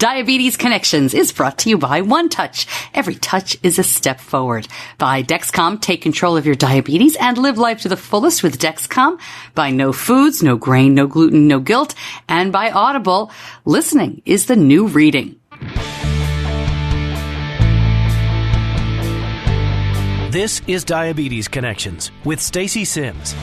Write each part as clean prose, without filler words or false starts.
Diabetes Connections is brought to you by OneTouch. Every touch is a step forward. By Dexcom, take control of your diabetes and live life to the fullest with Dexcom. By No Foods, no grain, no gluten, no guilt. And by Audible, listening is the new reading. This is Diabetes Connections with Stacey Sims.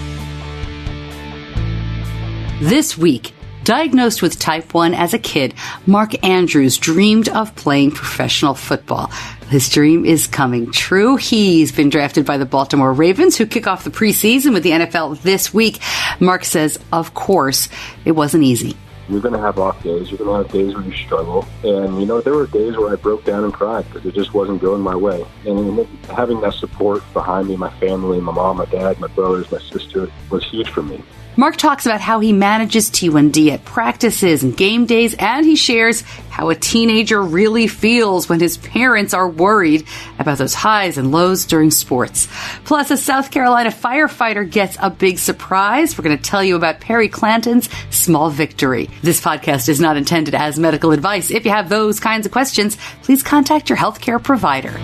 This week, diagnosed with type 1 as a kid, Mark Andrews dreamed of playing professional football. His dream is coming true. He's been drafted by the Baltimore Ravens, who kick off the preseason with the NFL this week. Mark says, of course, it wasn't easy. You're going to have off days. You're going to have days where you struggle. And, there were days where I broke down and cried because it just wasn't going my way. And having that support behind me, my family, my mom, my dad, my brothers, my sister, was huge for me. Mark talks about how he manages T1D at practices and game days, and he shares how a teenager really feels when his parents are worried about those highs and lows during sports. Plus, a South Carolina firefighter gets a big surprise. We're going to tell you about Perry Clanton's small victory. This podcast is not intended as medical advice. If you have those kinds of questions, please contact your healthcare provider.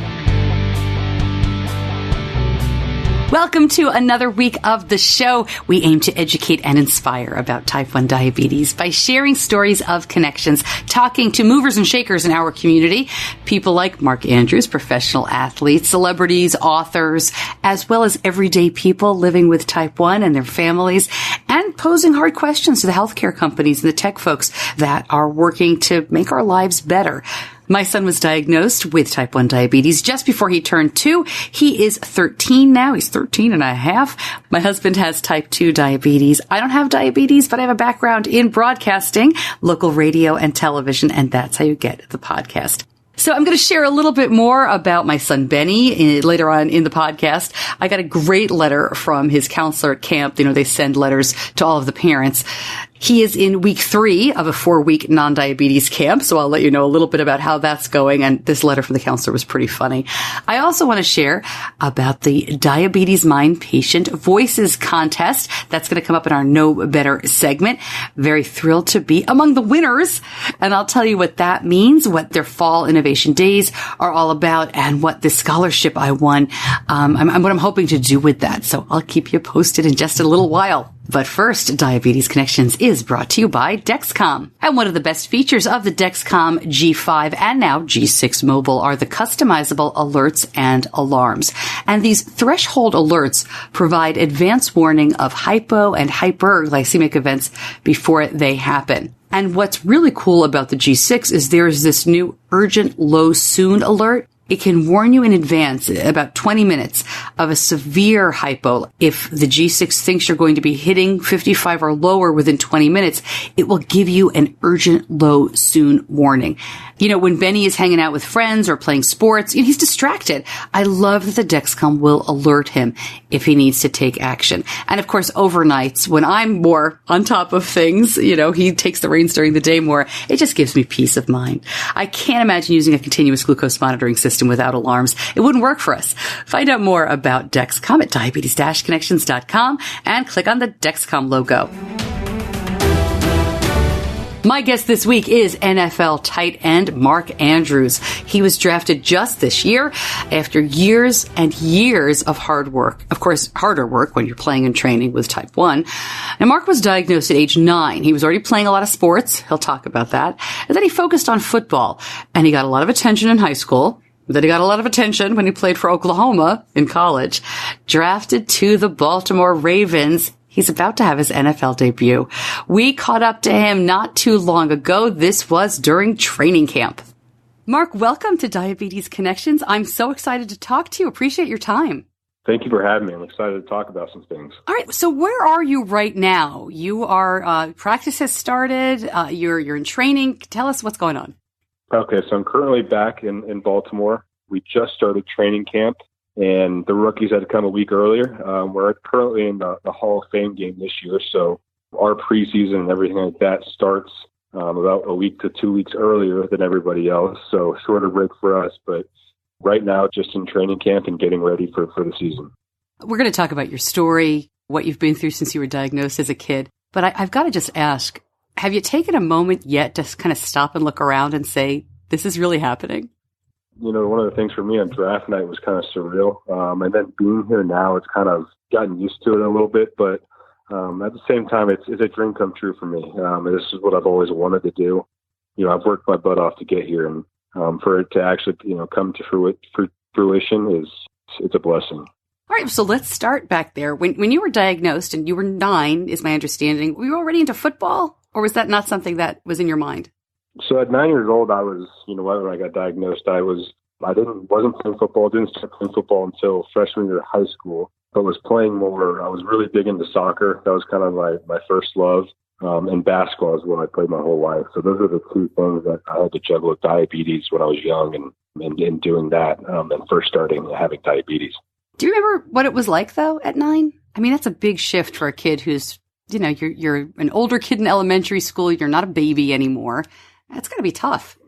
Welcome to another week of the show. We aim to educate and inspire about type 1 diabetes by sharing stories of connections, talking to movers and shakers in our community, people like Mark Andrews, professional athletes, celebrities, authors, as well as everyday people living with type 1 and their families, and posing hard questions to the healthcare companies and the tech folks that are working to make our lives better. My son was diagnosed with type 1 diabetes just before he turned 2. He is 13 now. He's 13 and a half. My husband has type 2 diabetes. I don't have diabetes, but I have a background in broadcasting, local radio and television, and that's how you get the podcast. So I'm going to share a little bit more about my son, Benny, later on in the podcast. I got a great letter from his counselor at camp. They send letters to all of the parents. He is in week 3 of a 4-week non-diabetes camp, so I'll let you know a little bit about how that's going, and this letter from the counselor was pretty funny. I also want to share about the DiabetesMine Patient Voices Contest. That's going to come up in our Know Better segment. Very thrilled to be among the winners, and I'll tell you what that means, what their Fall Innovation Days are all about, and what the scholarship I won, what I'm hoping to do with that. So I'll keep you posted in just a little while. But first, Diabetes Connections is brought to you by Dexcom. And one of the best features of the Dexcom G5 and now G6 Mobile are the customizable alerts and alarms. And these threshold alerts provide advance warning of hypo and hyperglycemic events before they happen. And what's really cool about the G6 is there's this new urgent low soon alert. It can warn you in advance, about 20 minutes, of a severe hypo. If the G6 thinks you're going to be hitting 55 or lower within 20 minutes, it will give you an urgent low soon warning. When Benny is hanging out with friends or playing sports, he's distracted. I love that the Dexcom will alert him if he needs to take action. And of course, overnights, when I'm more on top of things, he takes the reins during the day more, it just gives me peace of mind. I can't imagine using a continuous glucose monitoring system without alarms. It wouldn't work for us. Find out more about Dexcom at diabetes-connections.com and click on the Dexcom logo. My guest this week is NFL tight end Mark Andrews. He was drafted just this year after years and years of hard work. Of course, harder work when you're playing and training with type 1. Now, Mark was diagnosed at age 9. He was already playing a lot of sports. He'll talk about that. And then he focused on football. And he got a lot of attention in high school. Then he got a lot of attention when he played for Oklahoma in college. Drafted to the Baltimore Ravens. He's about to have his NFL debut. We caught up to him not too long ago. This was during training camp. Mark, welcome to Diabetes Connections. I'm so excited to talk to you. Appreciate your time. Thank you for having me. I'm excited to talk about some things. All right. So where are you right now? You are, practice has started. You're in training. Tell us what's going on. Okay. So I'm currently back in Baltimore. We just started training camp. And the rookies had to come a week earlier. We're currently in the Hall of Fame game this year, so our preseason and everything like that starts about a week to 2 weeks earlier than everybody else. So shorter break for us, but right now just in training camp and getting ready for the season. We're going to talk about your story, what you've been through since you were diagnosed as a kid. But I've got to just ask, Have you taken a moment yet to kind of stop and look around and say, this is really happening? You know, one of the things for me on draft night was kind of surreal. And then being here now, it's kind of gotten used to it a little bit. But at the same time, it's a dream come true for me. This is what I've always wanted to do. You know, I've worked my butt off to get here. And for it to actually, you know, come to fruition it's a blessing. All right, so let's start back there. When you were diagnosed and you were 9, is my understanding, were you already into football, or was that not something that was in your mind? So at 9 years old, I was, you know, when I got diagnosed, wasn't playing football, didn't start playing football until freshman year of high school, but was playing more. I was really big into soccer. That was kind of my first love. And basketball is what I played my whole life. So those are the two things that I had to juggle with diabetes when I was young and doing that and first starting having diabetes. Do you remember what it was like, though, at 9? I mean, that's a big shift for a kid who's, you know, you're an older kid in elementary school. You're not a baby anymore. That's going to be tough.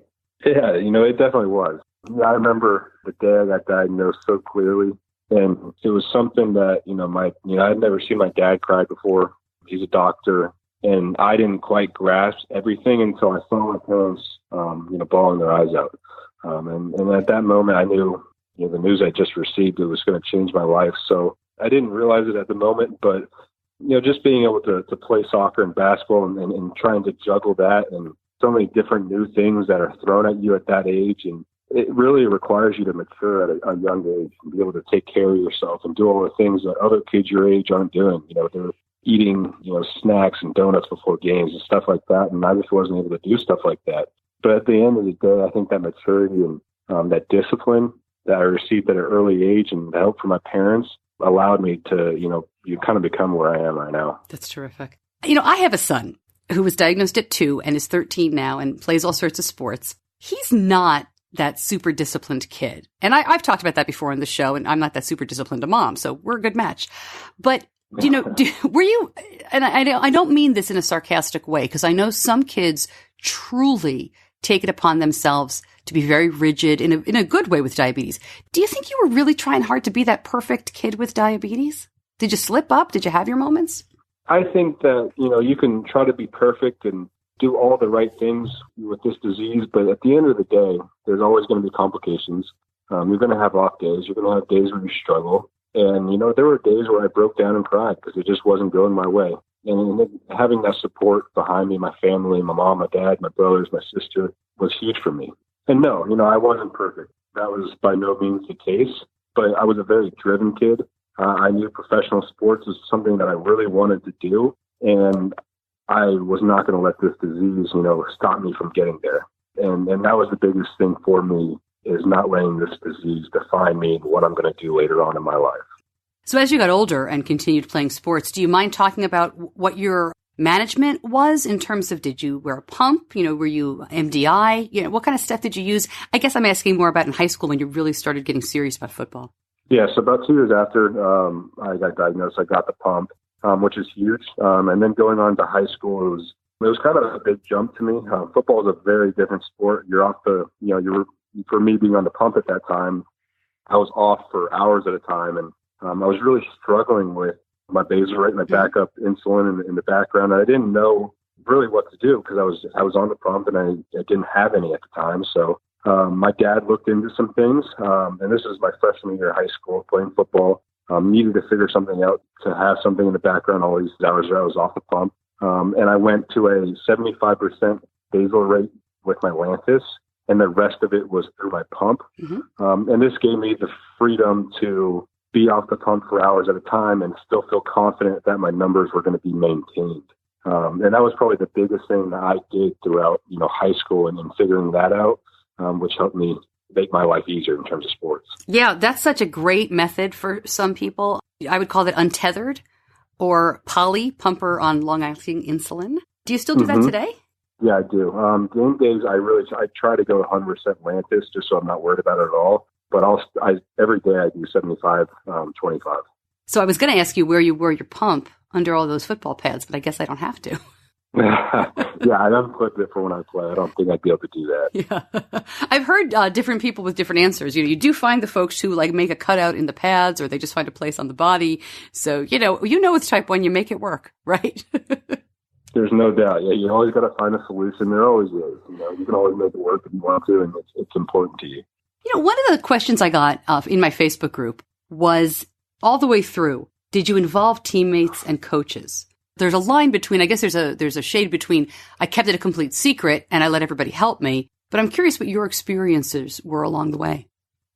Yeah, you know, it definitely was. I remember the day I got diagnosed so clearly. And it was something that, I had never seen my dad cry before. He's a doctor. And I didn't quite grasp everything until I saw my parents, bawling their eyes out. And at that moment, I knew, the news I just received, it was going to change my life. So I didn't realize it at the moment, but, just being able to play soccer and basketball and trying to juggle that and so many different new things that are thrown at you at that age. And it really requires you to mature at a young age and be able to take care of yourself and do all the things that other kids your age aren't doing. They're eating, snacks and donuts before games and stuff like that. And I just wasn't able to do stuff like that. But at the end of the day, I think that maturity and that discipline that I received at an early age and the help from my parents allowed me to, you kind of become where I am right now. That's terrific. I have a son who was diagnosed at 2 and is 13 now and plays all sorts of sports. He's not that super disciplined kid. And I've talked about that before on the show, and I'm not that super disciplined a mom, so we're a good match. But, were you, and I don't mean this in a sarcastic way, because I know some kids truly take it upon themselves to be very rigid in a good way with diabetes. Do you think you were really trying hard to be that perfect kid with diabetes? Did you slip up? Did you have your moments? I think that, you can try to be perfect and do all the right things with this disease, but at the end of the day, there's always going to be complications. You're going to have off days. You're going to have days where you struggle. And, there were days where I broke down and cried because it just wasn't going my way. And having that support behind me, my family, my mom, my dad, my brothers, my sister, was huge for me. And no, I wasn't perfect. That was by no means the case, but I was a very driven kid. I knew professional sports was something that I really wanted to do. And I was not going to let this disease, stop me from getting there. And that was the biggest thing for me, is not letting this disease define me and what I'm going to do later on in my life. So as you got older and continued playing sports, do you mind talking about what your management was in terms of, did you wear a pump? Were you MDI? What kind of stuff did you use? I guess I'm asking more about in high school when you really started getting serious about football. Yeah, so about 2 years after I got diagnosed, I got the pump, which is huge. And then going on to high school, it was kind of a big jump to me. Football is a very different sport. You're off for me being on the pump at that time, I was off for hours at a time. And I was really struggling with my basal rate, my backup insulin in the background. And I didn't know really what to do because I was on the pump and I didn't have any at the time. So my dad looked into some things. And this was my freshman year of high school, playing football. Needed to figure something out to have something in the background all these hours where I was off the pump. And I went to a 75% basal rate with my Lantus, and the rest of it was through my pump. Mm-hmm. And this gave me the freedom to be off the pump for hours at a time and still feel confident that my numbers were going to be maintained. And that was probably the biggest thing that I did throughout, high school and figuring that out, which helped me make my life easier in terms of sports. Yeah, that's such a great method for some people. I would call it untethered or poly pumper on long-acting insulin. Do you still do that today? Yeah, I do. Game days, I try to go 100% Lantus just so I'm not worried about it at all. But every day I do 75, 25. So I was going to ask you where you wore your pump under all those football pads, but I guess I don't have to. Yeah, I unclipped it for when I play. I don't think I'd be able to do that. Yeah, I've heard different people with different answers. You do find the folks who make a cutout in the pads, or they just find a place on the body. So with type 1, you make it work, right? There's no doubt. Yeah, you always got to find a solution. There always is. You can always make it work if you want to, and it's important to you. One of the questions I got in my Facebook group was all the way through, did you involve teammates and coaches? There's a line between, I guess there's a shade between, I kept it a complete secret and I let everybody help me. But I'm curious what your experiences were along the way.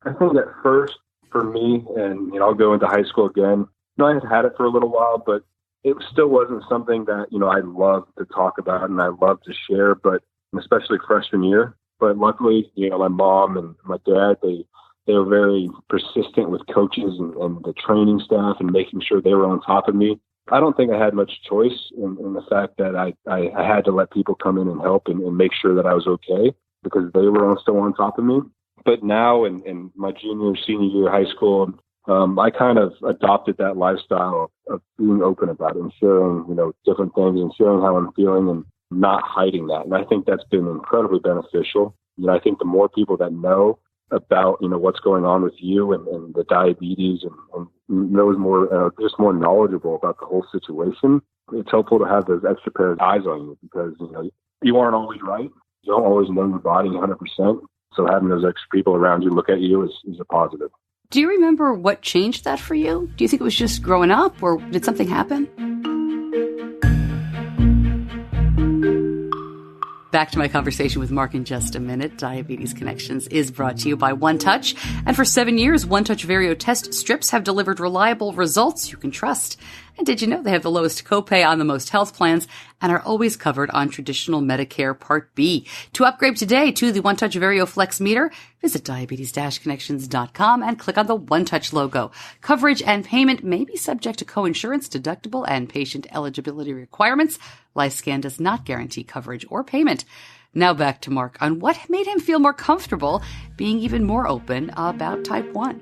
I think at first, for me, and I'll go into high school again, I had it for a little while, but it still wasn't something that, I loved to talk about and I loved to share, but especially freshman year. But luckily, my mom and my dad, they were very persistent with coaches and the training staff and making sure they were on top of me. I don't think I had much choice in the fact that I had to let people come in and help and make sure that I was okay because they were still on top of me. But now in my junior, senior year of high school, I kind of adopted that lifestyle of being open about it and sharing, different things and sharing how I'm feeling and not hiding that. And I think that's been incredibly beneficial. I think the more people that know about, what's going on with you and the diabetes and knows more, just more knowledgeable about the whole situation, it's helpful to have those extra pair of eyes on you because, you aren't always right. You don't always know your body 100%. So having those extra people around you look at you is a positive. Do you remember what changed that for you? Do you think it was just growing up or did something happen? Back to my conversation with Mark in just a minute. Diabetes Connections is brought to you by OneTouch. And for 7 years, OneTouch Vario test strips have delivered reliable results you can trust. And did you know they have the lowest copay on the most health plans and are always covered on traditional Medicare Part B? To upgrade today to the OneTouch Vario Flex meter, visit diabetes-connections.com and click on the OneTouch logo. Coverage and payment may be subject to coinsurance, deductible, and patient eligibility requirements. LifeScan does not guarantee coverage or payment. Now back to Mark on what made him feel more comfortable being even more open about type 1.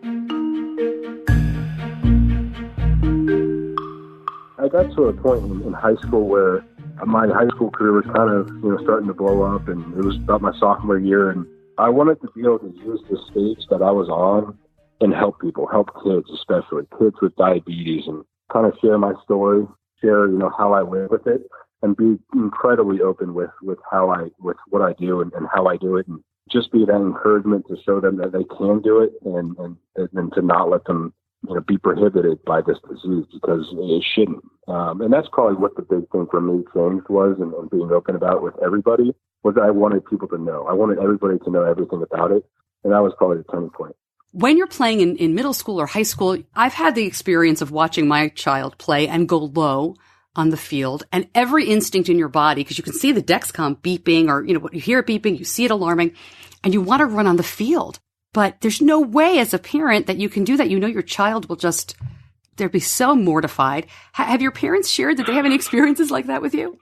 I got to a point in high school where my high school career was kind of, starting to blow up, and it was about my sophomore year, and I wanted to be able to use the stage that I was on and help people, help kids, especially kids with diabetes, and kind of share my story, share, how I live with it, and be incredibly open with with what I do and how I do it, and just be that encouragement to show them that they can do it, and to not let them be prohibited by this disease because it shouldn't. And that's probably what the big thing for me changed was, and being open about it with everybody, was that I wanted people to know. I wanted everybody to know everything about it. And that was probably the turning point. When you're playing in middle school or high school, I've had the experience of watching my child play and go low on the field, and every instinct in your body, because you can see the Dexcom beeping or, you hear it beeping, you see it alarming, and you want to run on the field. But there's no way as a parent that you can do that. Your child will they'll be so mortified. Have your parents shared that they have any experiences like that with you?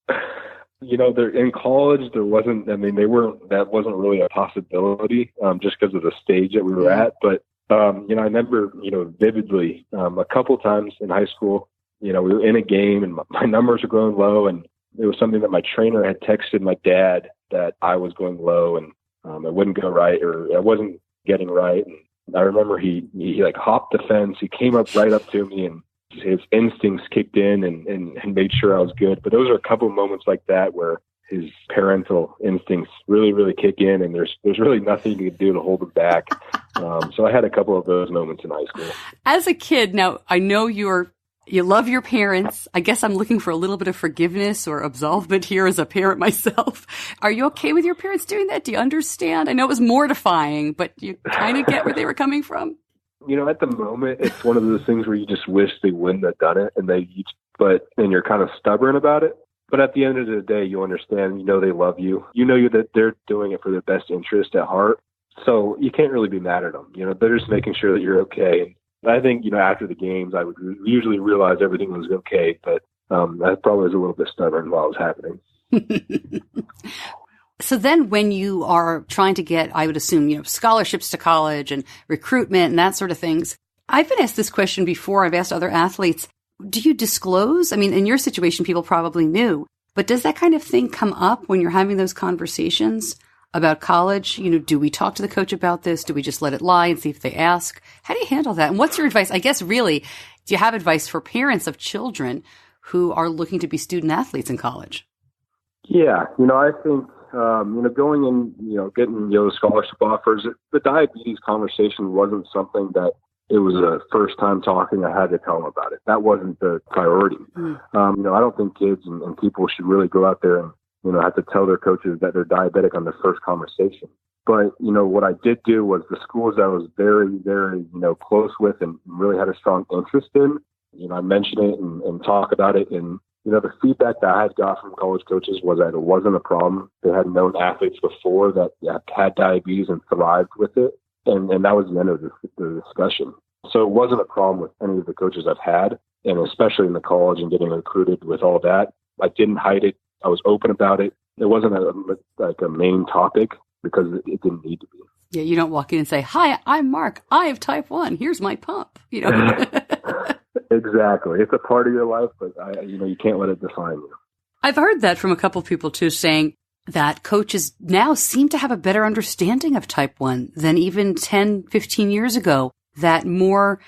They're in college. That wasn't really a possibility, just because of the stage that we were at. But, I remember, vividly, a couple times in high school, we were in a game and my numbers were going low, and it was something that my trainer had texted my dad that I was going low and it wouldn't go right, or I wasn't getting right. And I remember he hopped the fence. He came up right up to me, and his instincts kicked in and made sure I was good. But those are a couple of moments like that where his parental instincts really, really kick in, and there's really nothing you can do to hold him back. So I had a couple of those moments in high school. As a kid, now I know you love your parents. I guess I'm looking for a little bit of forgiveness or absolvement here as a parent myself. Are you okay with your parents doing that? Do you understand? I know it was mortifying, but you kind of get where they were coming from. At the moment, it's one of those things where you just wish they wouldn't have done it, and and you're kind of stubborn about it. But at the end of the day, you understand, they love you. That they're doing it for their best interest at heart. So you can't really be mad at them. They're just making sure that you're okay. And I think, after the games, I would usually realize everything was okay, but I probably was a little bit stubborn while it was happening. So then when you are trying to get, I would assume, scholarships to college and recruitment and that sort of things, I've been asked this question before. I've asked other athletes, do you disclose? I mean, in your situation, people probably knew, but does that kind of thing come up when you're having those conversations about college? Do we talk to the coach about this? Do we just let it lie and see if they ask? How do you handle that? And what's your advice? I guess really, do you have advice for parents of children who are looking to be student athletes in college? Yeah, I think, going in, getting, scholarship offers, the diabetes conversation wasn't something that it was a first time talking. I had to tell them about it. That wasn't the priority. I don't think kids and people should really go out there and, have to tell their coaches that they're diabetic on their first conversation. But, what I did do was the schools that I was very, very, close with and really had a strong interest in, I mentioned it and talk about it. And, the feedback that I had got from college coaches was that it wasn't a problem. They had known athletes before that had diabetes and thrived with it. And that was the end of the discussion. So it wasn't a problem with any of the coaches I've had, and especially in the college and getting recruited with all that. I didn't hide it. I was open about it. It wasn't a main topic because it didn't need to be. Yeah, you don't walk in and say, "Hi, I'm Mark. I have type 1. Here's my pump." Exactly. It's a part of your life, but you can't let it define you. I've heard that from a couple of people too, saying that coaches now seem to have a better understanding of type 1 than even 10, 15 years ago, that more,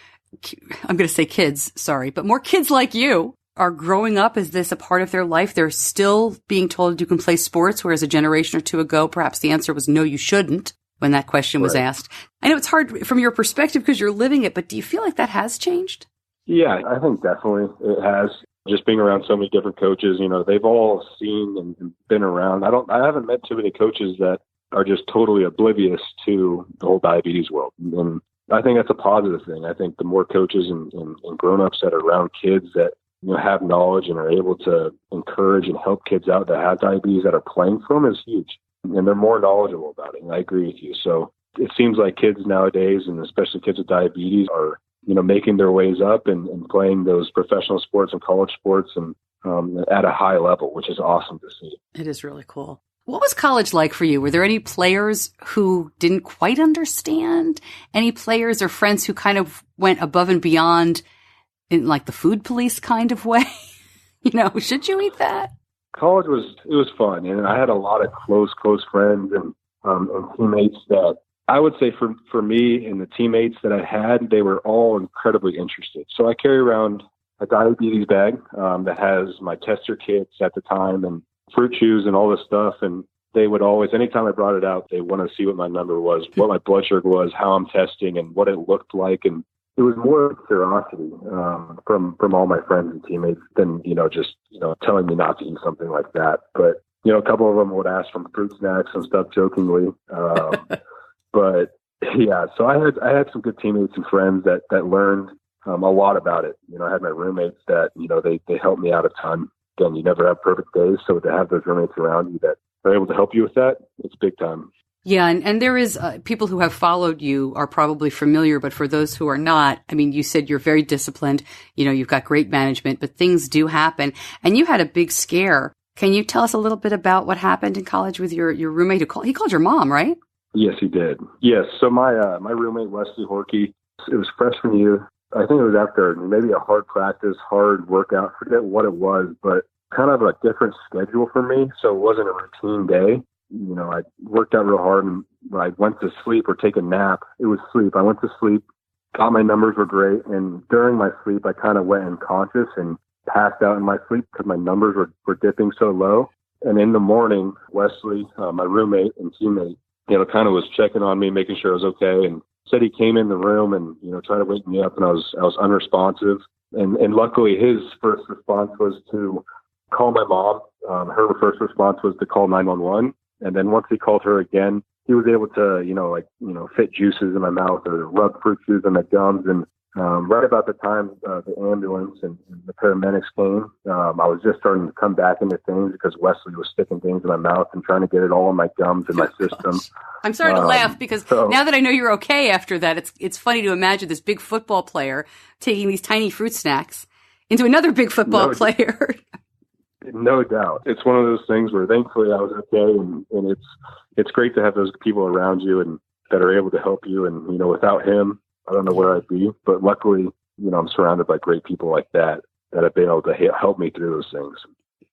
I'm going to say kids, sorry, but more kids like you are growing up as this a part of their life. They're still being told you can play sports, whereas a generation or two ago, perhaps the answer was no, you shouldn't when that question was asked. I know it's hard from your perspective because you're living it, but do you feel like that has changed? Yeah, I think definitely it has. Just being around so many different coaches, they've all seen and been around. I haven't met too many coaches that are just totally oblivious to the whole diabetes world. And I think that's a positive thing. I think the more coaches and grown-ups that are around kids that have knowledge and are able to encourage and help kids out that have diabetes that are playing for them is huge. And they're more knowledgeable about it. And I agree with you. So it seems like kids nowadays, and especially kids with diabetes, are making their ways up and playing those professional sports and college sports and at a high level, which is awesome to see. It is really cool. What was college like for you? Were there any players who didn't quite understand? Any players or friends who kind of went above and beyond in like the food police kind of way? Should you eat that? College was fun. And I had a lot of close friends and teammates that I would say for me and the teammates that I had, they were all incredibly interested. So I carry around a diabetes bag that has my tester kits at the time and fruit chews and all this stuff. And they would always, anytime I brought it out, they want to see what my number was, what my blood sugar was, how I'm testing, and what it looked like. And it was more curiosity from all my friends and teammates than, just telling me not to eat something like that. But, a couple of them would ask for fruit snacks and stuff jokingly. But yeah, so I had some good teammates and friends that learned a lot about it. I had my roommates that, they helped me out a ton. Again, you never have perfect days. So to have those roommates around you that are able to help you with that, it's big time. Yeah. And there is people who have followed you are probably familiar, but for those who are not, I mean, you said you're very disciplined, you've got great management, but things do happen. And you had a big scare. Can you tell us a little bit about what happened in college with your roommate he called your mom, right? Yes, he did. Yes. So my roommate, Wesley Horkey, it was freshman year. I think it was after maybe a hard practice, hard workout. I forget what it was, but kind of a different schedule for me. So it wasn't a routine day. I worked out real hard, and when I went to sleep or take a nap, it was sleep. I went to sleep, thought my numbers were great. And during my sleep, I kind of went unconscious and passed out in my sleep because my numbers were dipping so low. And in the morning, Wesley, my roommate and teammate, kind of was checking on me, making sure I was okay, and said he came in the room and, tried to wake me up, and I was unresponsive. And luckily his first response was to call my mom. Her first response was to call 911. And then once he called her again, he was able to, fit juices in my mouth or rub fruit juice in my gums. And right about the time the ambulance and the paramedics came, I was just starting to come back into things because Wesley was sticking things in my mouth and trying to get it all in my gums and my system. I'm sorry to laugh because now that I know you're okay after that, it's funny to imagine this big football player taking these tiny fruit snacks into another big football player. No doubt. It's one of those things where thankfully I was okay, and it's great to have those people around you and that are able to help you. And, without him, I don't know where I'd be, but luckily, I'm surrounded by great people like that have been able to help me through those things.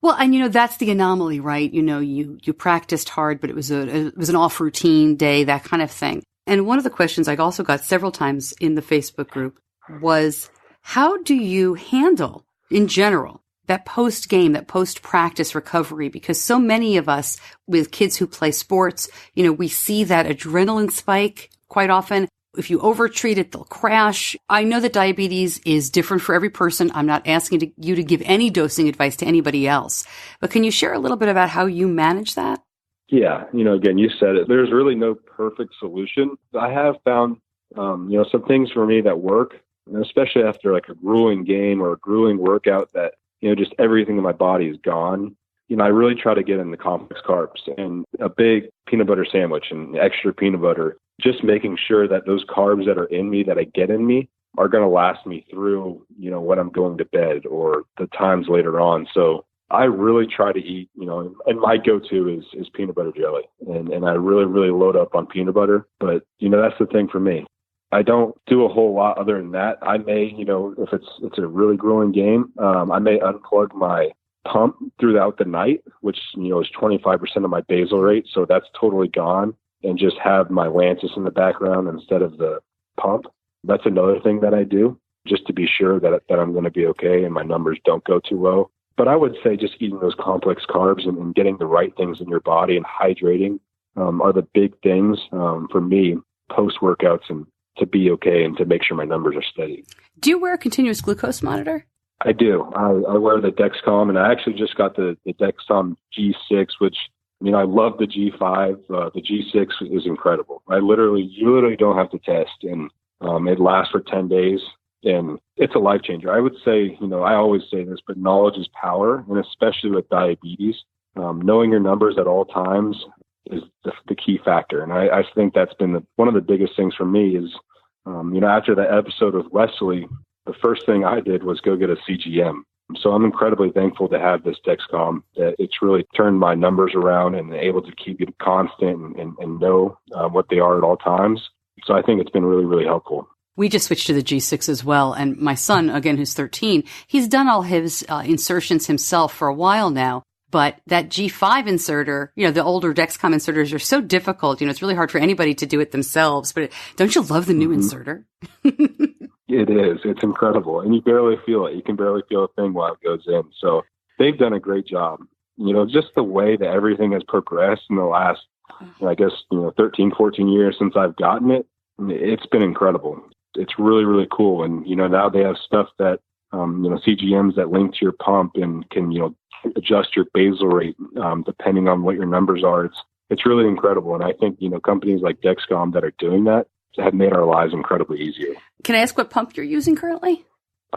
Well, and that's the anomaly, right? You practiced hard, but it was an off routine day, that kind of thing. And one of the questions I also got several times in the Facebook group was, how do you handle in general that post-game, that post-practice recovery, because so many of us with kids who play sports, we see that adrenaline spike quite often. If you overtreat it, they'll crash. I know that diabetes is different for every person. I'm not asking you to give any dosing advice to anybody else, but can you share a little bit about how you manage that? Yeah. Again, you said it. There's really no perfect solution. I have found, some things for me that work, and especially after like a grueling game or a grueling workout that, just everything in my body is gone. I really try to get in the complex carbs and a big peanut butter sandwich and extra peanut butter, just making sure that those carbs that are in me, that I get in me, are going to last me through, when I'm going to bed or the times later on. So I really try to eat, and my go-to is peanut butter jelly. And I really, really load up on peanut butter. But, that's the thing for me. I don't do a whole lot other than that. I may, if it's a really grueling game, I may unplug my pump throughout the night, which, is 25% of my basal rate. So that's totally gone, and just have my Lantus in the background instead of the pump. That's another thing that I do, just to be sure that I'm going to be okay and my numbers don't go too low. But I would say just eating those complex carbs and getting the right things in your body and hydrating are the big things for me post-workouts and to be okay and to make sure my numbers are steady. Do you wear a continuous glucose monitor? I do. I wear the Dexcom, and I actually just got the Dexcom G6, which, I love the G5. The G6 is incredible. You literally don't have to test, and it lasts for 10 days, and it's a life changer. I would say, I always say this, but knowledge is power, and especially with diabetes, knowing your numbers at all times is the key factor. And I think that's been one of the biggest things for me is, after that episode of Wesley, the first thing I did was go get a CGM. So I'm incredibly thankful to have this Dexcom, that it's really turned my numbers around and able to keep it constant and know what they are at all times. So I think it's been really, really helpful. We just switched to the G6 as well. And my son, again, who's 13, he's done all his insertions himself for a while now. But that G5 inserter, the older Dexcom inserters are so difficult. It's really hard for anybody to do it themselves. But don't you love the new inserter? It is. It's incredible. And you barely feel it. You can barely feel a thing while it goes in. So they've done a great job. Just the way that everything has progressed in the last, 13, 14 years since I've gotten it, it's been incredible. It's really, really cool. And, now they have stuff that, CGMs that link to your pump and can, adjust your basal rate depending on what your numbers are. It's really incredible. And I think, companies like Dexcom that are doing that have made our lives incredibly easier. Can I ask what pump you're using currently?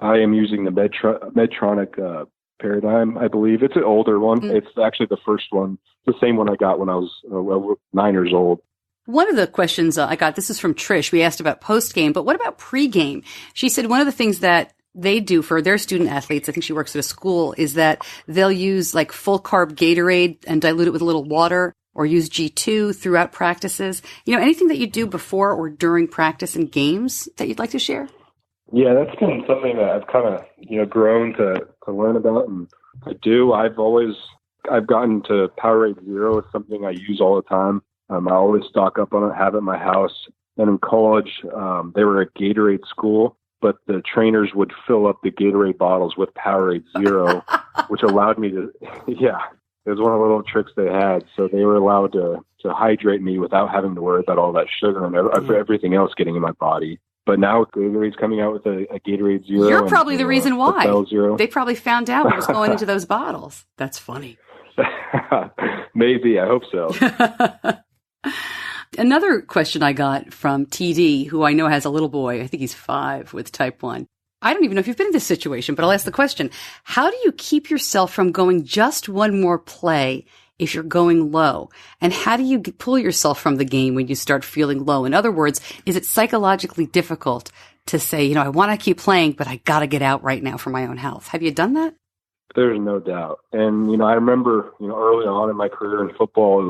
I am using the Medtronic Paradigm, I believe. It's an older one. Mm-hmm. It's actually the first one. It's the same one I got when I was 9 years old. One of the questions I got, this is from Trish. We asked about post-game, but what about pre-game? She said one of the things that they do for their student athletes, I think she works at a school, is that they'll use like full carb Gatorade and dilute it with a little water, or use G2 throughout practices. Anything that you do before or during practice and games that you'd like to share? Yeah, that's been something that I've kind of, grown to learn about. And I do. I've gotten to Powerade Zero. It's something I use all the time. I always stock up on it, have it in my house. And in college, they were a Gatorade school, but the trainers would fill up the Gatorade bottles with Powerade Zero, which allowed me to, it was one of the little tricks they had. So they were allowed to hydrate me without having to worry about all that sugar and everything else getting in my body. But now Gatorade's coming out with a Gatorade Zero. You're probably the reason why. They probably found out what was going into those bottles. That's funny. Maybe. I hope so. Another question I got from TD, who I know has a little boy, I think he's 5 with type 1. I don't even know if you've been in this situation, but I'll ask the question. How do you keep yourself from going just one more play if you're going low? And how do you pull yourself from the game when you start feeling low? In other words, is it psychologically difficult to say, I want to keep playing, but I got to get out right now for my own health? Have you done that? There's no doubt. And, I remember, early on in my career in football,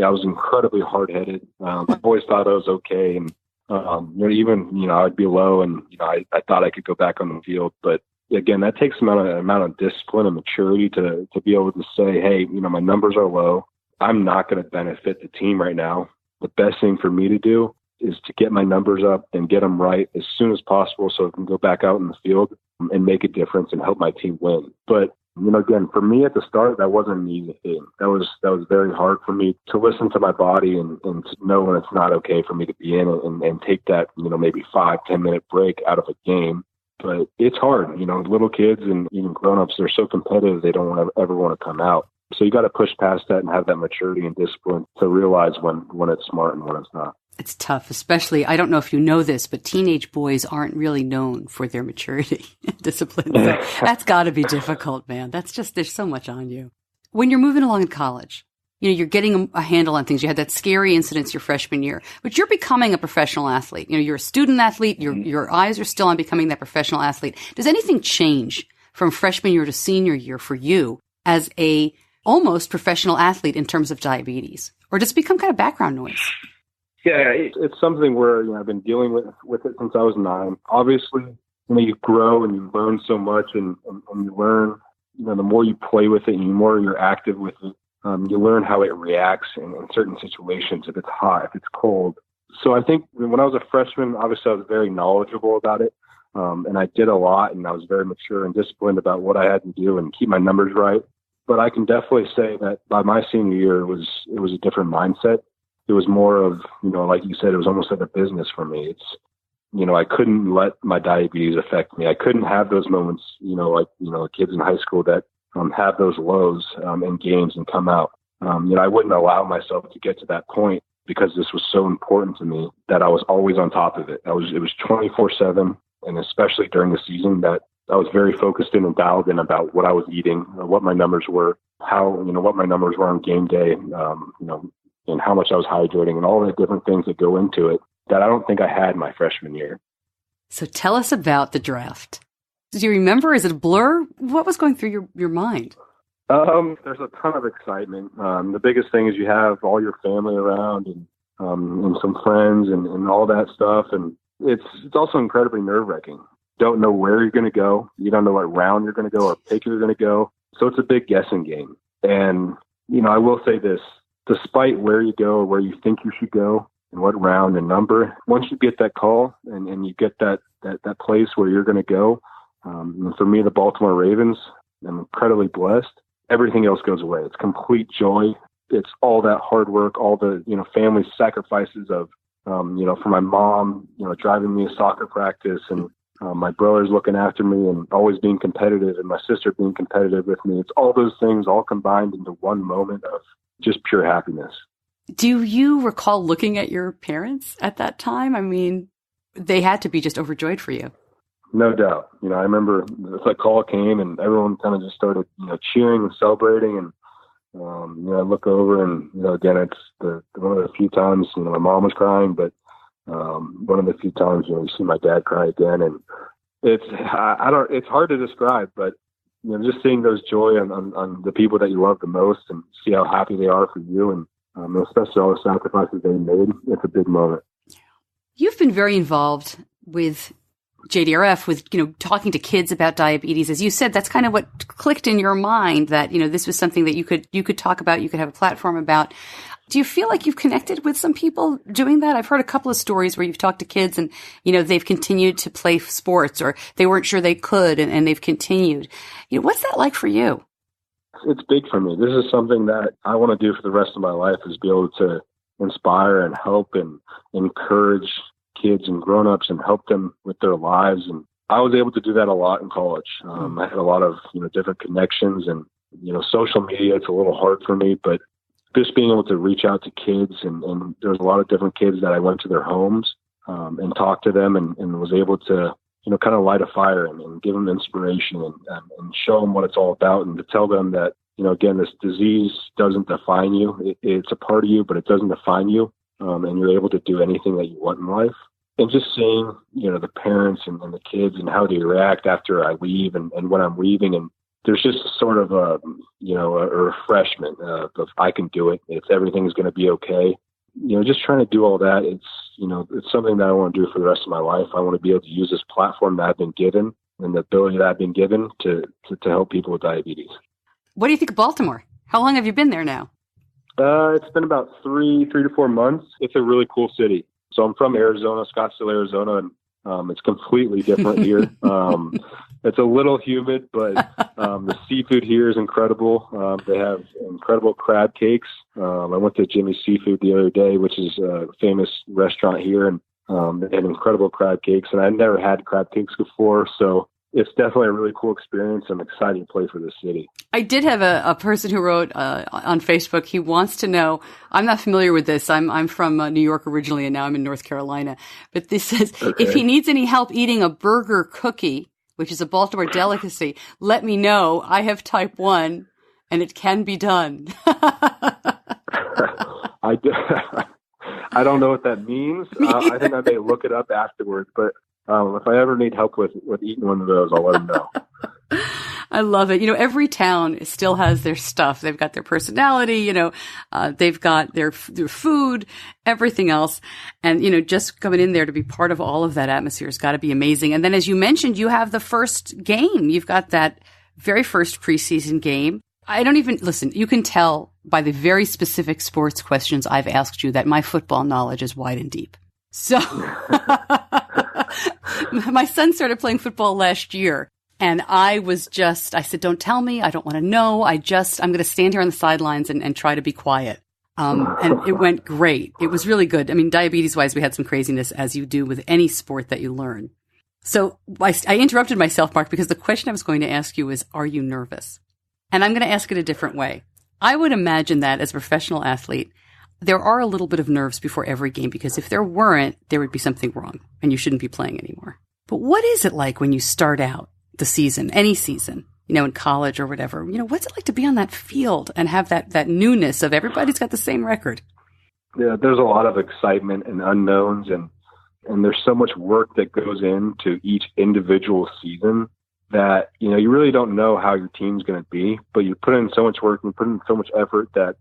I was incredibly hard-headed. I always thought I was okay. And, I'd be low and, I thought I could go back on the field. But again, that takes an amount of discipline and maturity to be able to say, hey, my numbers are low. I'm not going to benefit the team right now. The best thing for me to do is to get my numbers up and get them right as soon as possible so I can go back out in the field and make a difference and help my team win. But Again, for me at the start, that wasn't an easy thing. That was very hard for me to listen to my body and to know when it's not okay for me to be in it and take that, maybe 5-10 minute break out of a game. But it's hard, little kids and even grown-ups, they're so competitive, they don't ever want to come out. So you got to push past that and have that maturity and discipline to realize when it's smart and when it's not. It's tough, especially, I don't know if you know this, but teenage boys aren't really known for their maturity and discipline. So that's got to be difficult, man. There's so much on you. When you're moving along in college, you're getting a handle on things. You had that scary incident your freshman year, but you're becoming a professional athlete. You're a student athlete. Your eyes are still on becoming that professional athlete. Does anything change from freshman year to senior year for you as a almost professional athlete in terms of diabetes? Or does it become kind of background noise? Yeah, it's something where I've been dealing with it since I was 9. Obviously, you grow and you learn so much, and you learn, the more you play with it and the more you're active with it, you learn how it reacts in certain situations, if it's hot, if it's cold. So I think when I was a freshman, obviously I was very knowledgeable about it, and I did a lot, and I was very mature and disciplined about what I had to do and keep my numbers right. But I can definitely say that by my senior year, it was a different mindset. It was more of, like you said, it was almost like a business for me. It's, I couldn't let my diabetes affect me. I couldn't have those moments, like, kids in high school that have those lows in games and come out. I wouldn't allow myself to get to that point because this was so important to me that I was always on top of it. It was 24/7, and especially during the season that I was very focused in and dialed in about what I was eating, what my numbers were, what my numbers were on game day, and how much I was hydrating and all the different things that go into it that I don't think I had my freshman year. So tell us about the draft. Do you remember? Is it a blur? What was going through your mind? There's a ton of excitement. The biggest thing is you have all your family around and some friends and all that stuff. And it's also incredibly nerve-wracking. Don't know where you're going to go. You don't know what round you're going to go or pick you're going to go. So it's a big guessing game. And, I will say this, despite where you go or where you think you should go and what round and number, once you get that call and you get that place where you're going to go, and for me, the Baltimore Ravens, I'm incredibly blessed. Everything else goes away. It's complete joy. It's all that hard work, all the, family sacrifices of, for my mom, driving me to soccer practice and my brothers looking after me and always being competitive and my sister being competitive with me. It's all those things all combined into one moment of just pure happiness. Do you recall looking at your parents at that time? I mean, they had to be just overjoyed for you. No doubt. I remember the call came and everyone kind of just started, cheering and celebrating. And, I look over and, again, it's one of the few times, my mom was crying, but one of the few times, you see my dad cry again. And it's hard to describe, but, just seeing those joy on the people that you love the most and see how happy they are for you and especially all the sacrifices they made, it's a big moment. You've been very involved with JDRF, with, talking to kids about diabetes. As you said, that's kind of what clicked in your mind that, this was something that you could talk about, you could have a platform about. Do you feel like you've connected with some people doing that? I've heard a couple of stories where you've talked to kids and, they've continued to play sports or they weren't sure they could and they've continued. What's that like for you? It's big for me. This is something that I want to do for the rest of my life, is be able to inspire and help and encourage kids and grown-ups and help them with their lives. And I was able to do that a lot in college. I had a lot of, different connections and, social media. It's a little hard for me, but just being able to reach out to kids and there's a lot of different kids that I went to their homes and talked to them and was able to, kind of light a fire and give them inspiration and show them what it's all about and to tell them that, again, this disease doesn't define you. It's a part of you, but it doesn't define you. And you're able to do anything that you want in life. And just seeing, the parents and the kids and how they react after I leave and when I'm leaving. And there's just sort of a refreshment of I can do it. Everything's going to be okay. Just trying to do all that. It's something that I want to do for the rest of my life. I want to be able to use this platform that I've been given and the ability that I've been given to help people with diabetes. What do you think of Baltimore? How long have you been there now? It's been about 3 to 4 months. It's a really cool city. So I'm from Arizona, Scottsdale, Arizona, and it's completely different here. It's a little humid, but the seafood here is incredible. They have incredible crab cakes. I went to Jimmy's Seafood the other day, which is a famous restaurant here, and they have incredible crab cakes. And I've never had crab cakes before, so it's definitely a really cool experience. I'm excited to play for the city. I did have a person who wrote on Facebook. He wants to know, I'm not familiar with this. I'm from New York originally, and now I'm in North Carolina. But this says, if he needs any help eating a burger cookie, which is a Baltimore delicacy, let me know. I have type 1, and it can be done. I don't know what that means. I think I may look it up afterwards, but if I ever need help with eating one of those, I'll let them know. I love it. Every town still has their stuff. They've got their personality, they've got their food, everything else. And, just coming in there to be part of all of that atmosphere has got to be amazing. And then, as you mentioned, you have the first game. You've got that very first preseason game. Listen, you can tell by the very specific sports questions I've asked you that my football knowledge is wide and deep. So my son started playing football last year, and I said, don't tell me. I don't want to know. I'm going to stand here on the sidelines and try to be quiet. And it went great. It was really good. I mean, diabetes wise, we had some craziness, as you do with any sport that you learn. So I interrupted myself, Mark, because the question I was going to ask you is, are you nervous? And I'm going to ask it a different way. I would imagine that as a professional athlete, there are a little bit of nerves before every game, because if there weren't, there would be something wrong and you shouldn't be playing anymore. But what is it like when you start out the season, any season, in college or whatever? What's it like to be on that field and have that newness of everybody's got the same record? Yeah, there's a lot of excitement and unknowns, and there's so much work that goes into each individual season that, you really don't know how your team's going to be, but you put in so much work and you put in so much effort that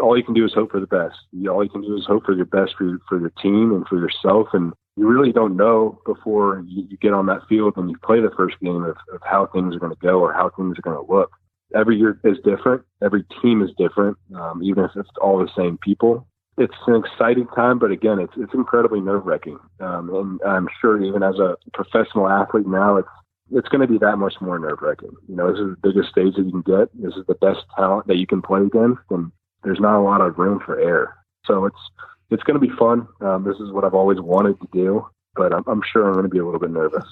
all you can do is hope for the best. All you can do is hope for your best for your team and for yourself. And you really don't know before you get on that field and you play the first game of how things are going to go or how things are going to look. Every year is different. Every team is different, even if it's all the same people. It's an exciting time, but again, it's incredibly nerve-wracking. And I'm sure even as a professional athlete now, it's going to be that much more nerve-wracking. This is the biggest stage that you can get. This is the best talent that you can play against, and there's not a lot of room for error. So it's going to be fun. This is what I've always wanted to do, but I'm sure I'm going to be a little bit nervous.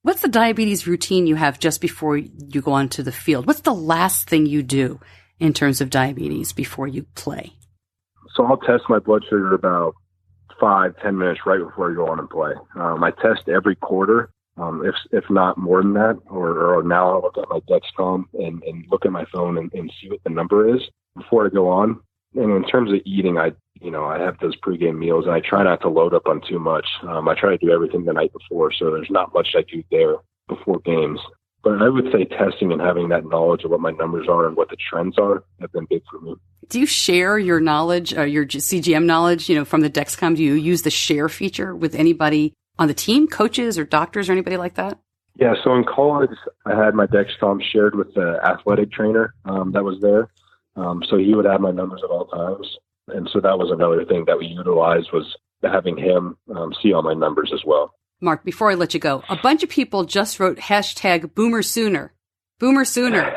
What's the diabetes routine you have just before you go onto the field? What's the last thing you do in terms of diabetes before you play? So I'll test my blood sugar about 5-10 minutes right before I go on and play. I test every quarter, if not more than that, or now I'll look at my Dexcom and look at my phone and see what the number is before I go on. And in terms of eating, I have those pregame meals, and I try not to load up on too much. I try to do everything the night before, so there's not much I do there before games. But I would say testing and having that knowledge of what my numbers are and what the trends are have been big for me. Do you share your knowledge, your CGM knowledge, from the Dexcom? Do you use the share feature with anybody on the team, coaches or doctors or anybody like that? Yeah, so in college, I had my Dexcom shared with the athletic trainer that was there. So he would have my numbers at all times. And so that was another thing that we utilized, was having him see all my numbers as well. Mark, before I let you go, a bunch of people just wrote hashtag Boomer Sooner. Boomer Sooner.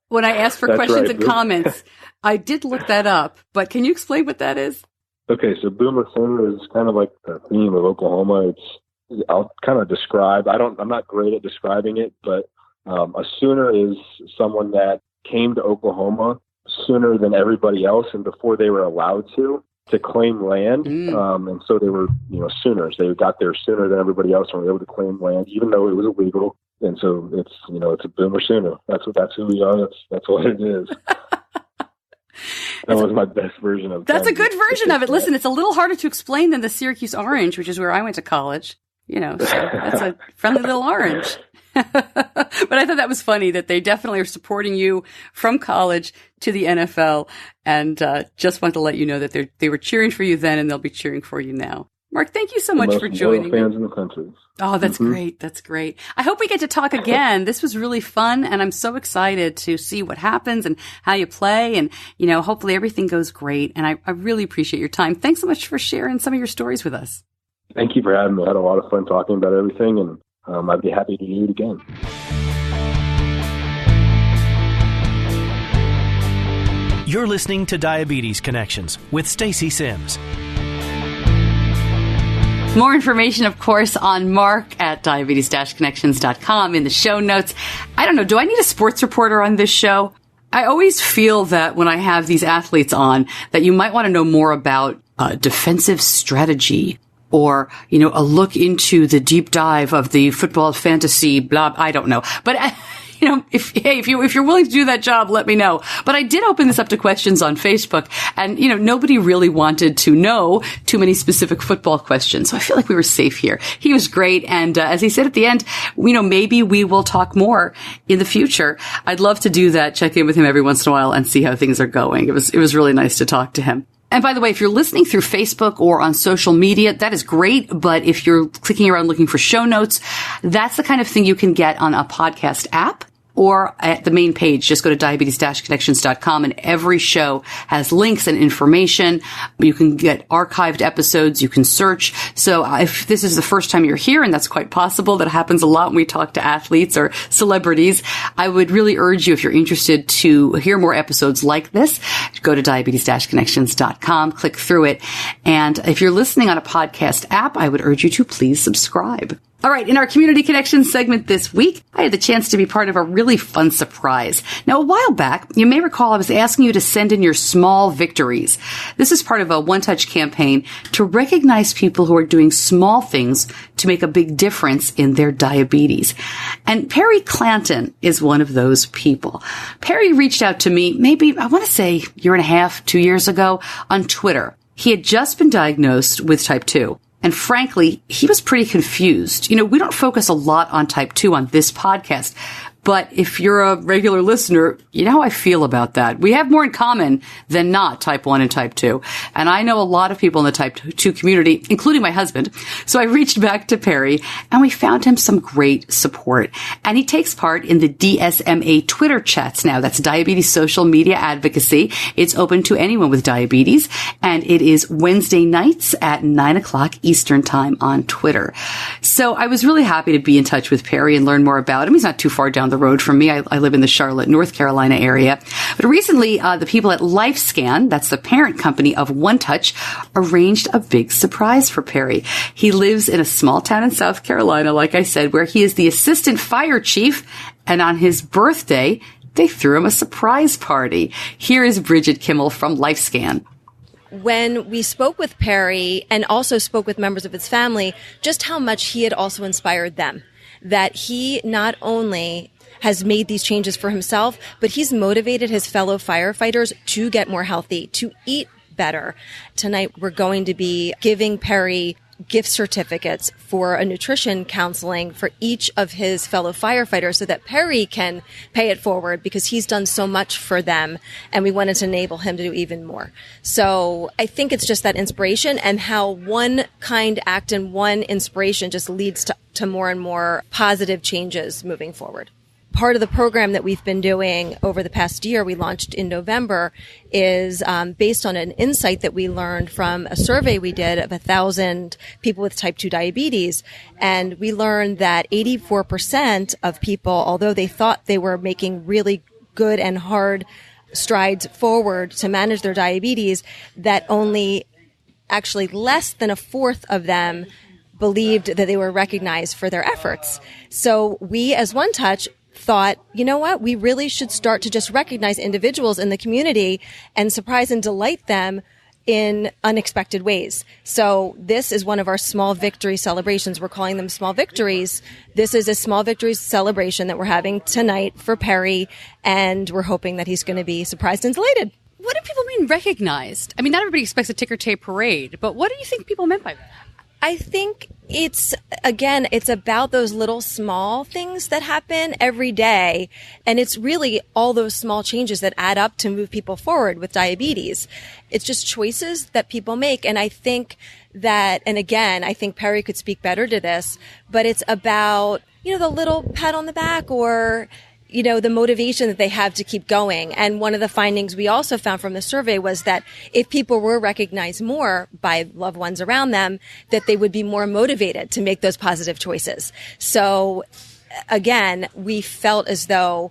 When I asked for questions and comments, I did look that up, but can you explain what that is? Okay, so Boomer Sooner is kind of like the theme of Oklahoma. I'll kind of describe, I'm not great at describing it, but a Sooner is someone that came to Oklahoma sooner than everybody else and before they were allowed to claim land. And so they were, Sooners. They got there sooner than everybody else and were able to claim land, even though it was illegal. And so it's, it's a Boomer Sooner. That's who we are. That's what it is. That was my best version of it. That's a good version of it. Listen, it's a little harder to explain than the Syracuse Orange, which is where I went to college. So that's a friendly little orange. But I thought that was funny that they definitely are supporting you from college to the NFL, and just want to let you know that they were cheering for you then, and they'll be cheering for you now. Mark, thank you so much for joining me. Fans in the country. Oh, that's great. That's great. I hope we get to talk again. This was really fun, and I'm so excited to see what happens and how you play, and, hopefully everything goes great. And I really appreciate your time. Thanks so much for sharing some of your stories with us. Thank you for having me. I had a lot of fun talking about everything, and I'd be happy to do it again. You're listening to Diabetes Connections with Stacey Sims. More information, of course, on Mark at diabetes-connections.com in the show notes. I don't know, do I need a sports reporter on this show? I always feel that when I have these athletes on, that you might want to know more about defensive strategy or, a look into the deep dive of the football fantasy, blah, I don't know. But if you're willing to do that job, let me know. But I did open this up to questions on Facebook, and, nobody really wanted to know too many specific football questions. So I feel like we were safe here. He was great. And as he said at the end, maybe we will talk more in the future. I'd love to do that, check in with him every once in a while and see how things are going. It was really nice to talk to him. And by the way, if you're listening through Facebook or on social media, that is great. But if you're clicking around looking for show notes, that's the kind of thing you can get on a podcast app or at the main page. Just go to diabetes-connections.com, and every show has links and information. You can get archived episodes. You can search. So if this is the first time you're here, and that's quite possible, that happens a lot when we talk to athletes or celebrities, I would really urge you, if you're interested to hear more episodes like this, go to diabetes-connections.com, click through it. And if you're listening on a podcast app, I would urge you to please subscribe. All right, in our Community Connections segment this week, I had the chance to be part of a really fun surprise. Now, a while back, you may recall I was asking you to send in your small victories. This is part of a OneTouch campaign to recognize people who are doing small things to make a big difference in their diabetes. And Perry Clanton is one of those people. Perry reached out to me maybe, I want to say, a year and a half, 2 years ago on Twitter. He had just been diagnosed with type 2. And frankly, he was pretty confused. We don't focus a lot on type 2 on this podcast, but if you're a regular listener, you know how I feel about that. We have more in common than not, type 1 and type 2. And I know a lot of people in the type 2 community, including my husband. So I reached back to Perry, and we found him some great support. And he takes part in the DSMA Twitter chats now. That's Diabetes Social Media Advocacy. It's open to anyone with diabetes, and it is Wednesday nights at 9:00 Eastern Time on Twitter. So I was really happy to be in touch with Perry and learn more about him. He's not too far down the road from me. I live in the Charlotte, North Carolina area. But recently, the people at LifeScan, that's the parent company of OneTouch, arranged a big surprise for Perry. He lives in a small town in South Carolina, like I said, where he is the assistant fire chief. And on his birthday, they threw him a surprise party. Here is Bridget Kimmel from LifeScan. When we spoke with Perry and also spoke with members of his family, just how much he had also inspired them. That he not only has made these changes for himself, but he's motivated his fellow firefighters to get more healthy, to eat better. Tonight, we're going to be giving Perry gift certificates for a nutrition counseling for each of his fellow firefighters so that Perry can pay it forward because he's done so much for them, and we wanted to enable him to do even more. So I think it's just that inspiration and how one kind act and one inspiration just leads to more and more positive changes moving forward. Part of the program that we've been doing over the past year, we launched in November, is based on an insight that we learned from a survey we did of 1,000 people with type 2 diabetes. And we learned that 84% of people, although they thought they were making really good and hard strides forward to manage their diabetes, that only actually less than a fourth of them believed that they were recognized for their efforts. So we, as OneTouch, thought, you know what, we really should start to just recognize individuals in the community and surprise and delight them in unexpected ways. So this is one of our small victory celebrations. We're calling them small victories. This is a small victories celebration that we're having tonight for Perry, and we're hoping that he's going to be surprised and delighted. What do people mean recognized? I mean, not everybody expects a ticker tape parade, but what do you think people meant by that? I think it's about those little small things that happen every day. And it's really all those small changes that add up to move people forward with diabetes. It's just choices that people make. And I think that, and again, I think Perry could speak better to this, but it's about, the little pat on the back or the motivation that they have to keep going. And one of the findings we also found from the survey was that if people were recognized more by loved ones around them, that they would be more motivated to make those positive choices. So again, we felt as though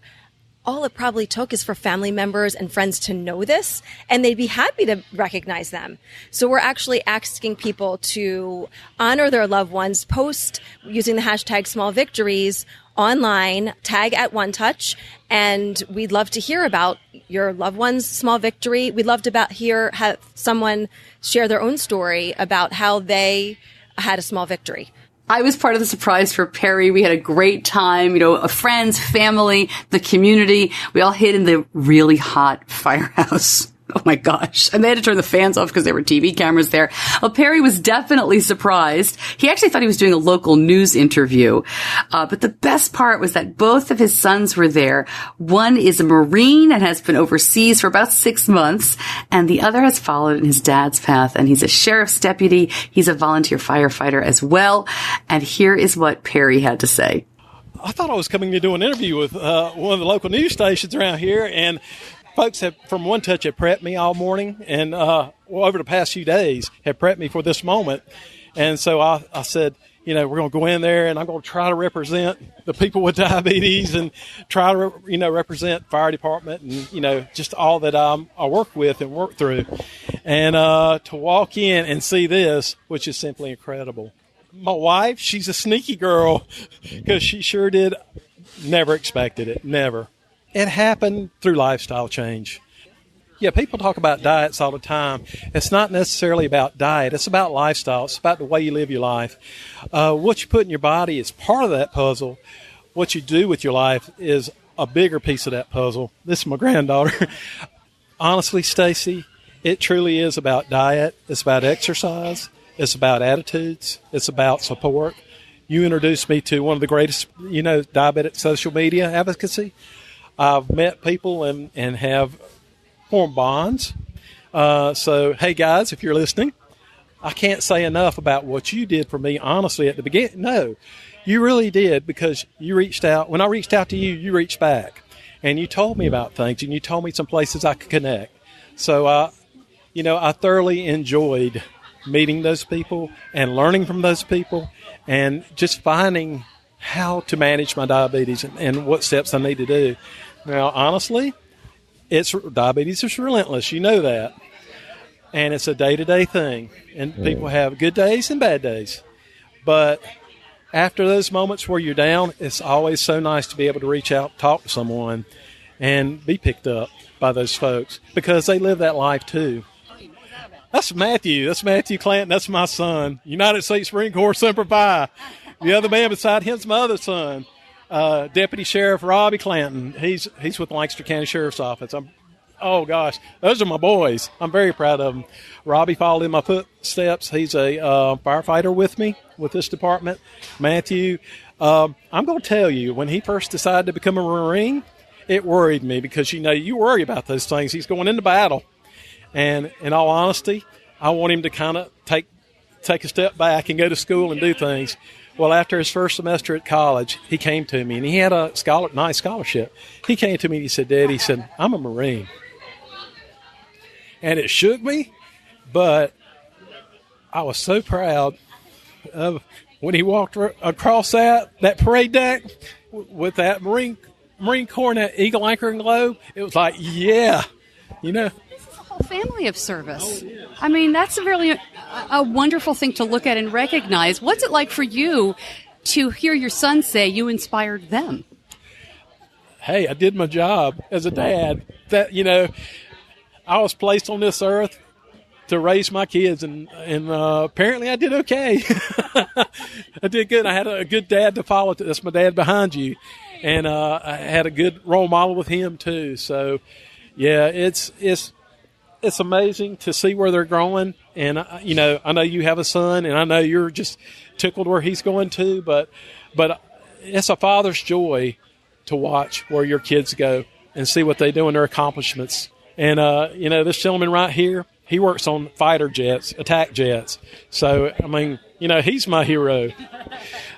all it probably took is for family members and friends to know this, and they'd be happy to recognize them. So we're actually asking people to honor their loved ones, post using the hashtag small victories online, tag at OneTouch, and we'd love to hear about your loved one's small victory. We'd love to have someone share their own story about how they had a small victory. I was part of the surprise for Perry. We had a great time, friends, family, the community. We all hid in the really hot firehouse. Oh my gosh. And they had to turn the fans off because there were TV cameras there. Well, Perry was definitely surprised. He actually thought he was doing a local news interview. But the best part was that both of his sons were there. One is a Marine and has been overseas for about 6 months. And the other has followed in his dad's path. And he's a sheriff's deputy. He's a volunteer firefighter as well. And here is what Perry had to say. I thought I was coming to do an interview with one of the local news stations around here, and folks from OneTouch have prepped me all morning, and over the past few days have prepped me for this moment. And so I said, we're going to go in there, and I'm going to try to represent the people with diabetes and try to, represent fire department and, just all that I work with and work through. And to walk in and see this, which is simply incredible. My wife, she's a sneaky girl because she sure did. Never expected it. Never. It happened through lifestyle change. Yeah, people talk about diets all the time. It's not necessarily about diet. It's about lifestyle. It's about the way you live your life. What you put in your body is part of that puzzle. What you do with your life is a bigger piece of that puzzle. This is my granddaughter. Honestly, Stacey, it truly is about diet. It's about exercise. It's about attitudes. It's about support. You introduced me to one of the greatest, diabetic social media advocacy. I've met people and have formed bonds. So, hey, guys, if you're listening, I can't say enough about what you did for me, honestly, at the beginning. No, you really did, because you reached out. When I reached out to you, you reached back. And you told me about things, and you told me some places I could connect. So, I thoroughly enjoyed meeting those people and learning from those people and just finding how to manage my diabetes and what steps I need to do. Now, honestly, diabetes is relentless. You know that. And it's a day-to-day thing. And people have good days and bad days. But after those moments where you're down, it's always so nice to be able to reach out, talk to someone, and be picked up by those folks because they live that life too. That's Matthew. That's Matthew Clanton. That's my son. United States Marine Corps Semper Fi. The other man beside him is my other son, Deputy Sheriff Robbie Clanton. He's with Lancaster County Sheriff's Office. Oh, gosh, those are my boys. I'm very proud of them. Robbie followed in my footsteps. He's a firefighter with me, with this department. Matthew, I'm going to tell you, when he first decided to become a Marine, it worried me because, you worry about those things. He's going into battle. And in all honesty, I want him to kind of take a step back and go to school and do things. Well, after his first semester at college, he came to me, and he had a nice scholarship. He came to me and he said, Dad, he said, I'm a Marine. And it shook me, but I was so proud of when he walked across that parade deck with that Marine Corps and that Eagle Anchor and Globe. It was like, yeah, family of service. I mean, that's really a wonderful thing to look at and recognize. What's it like for you to hear your son say you inspired them? Hey, I did my job as a dad. That, I was placed on this earth to raise my kids, and apparently I did okay. I did good. I had a good dad to follow. That's my dad behind you. And I had a good role model with him too. So, yeah, it's amazing to see where they're growing. And, I know you have a son, and I know you're just tickled where he's going to, but it's a father's joy to watch where your kids go and see what they do in their accomplishments. And, this gentleman right here, he works on fighter jets, attack jets. So, I mean, he's my hero.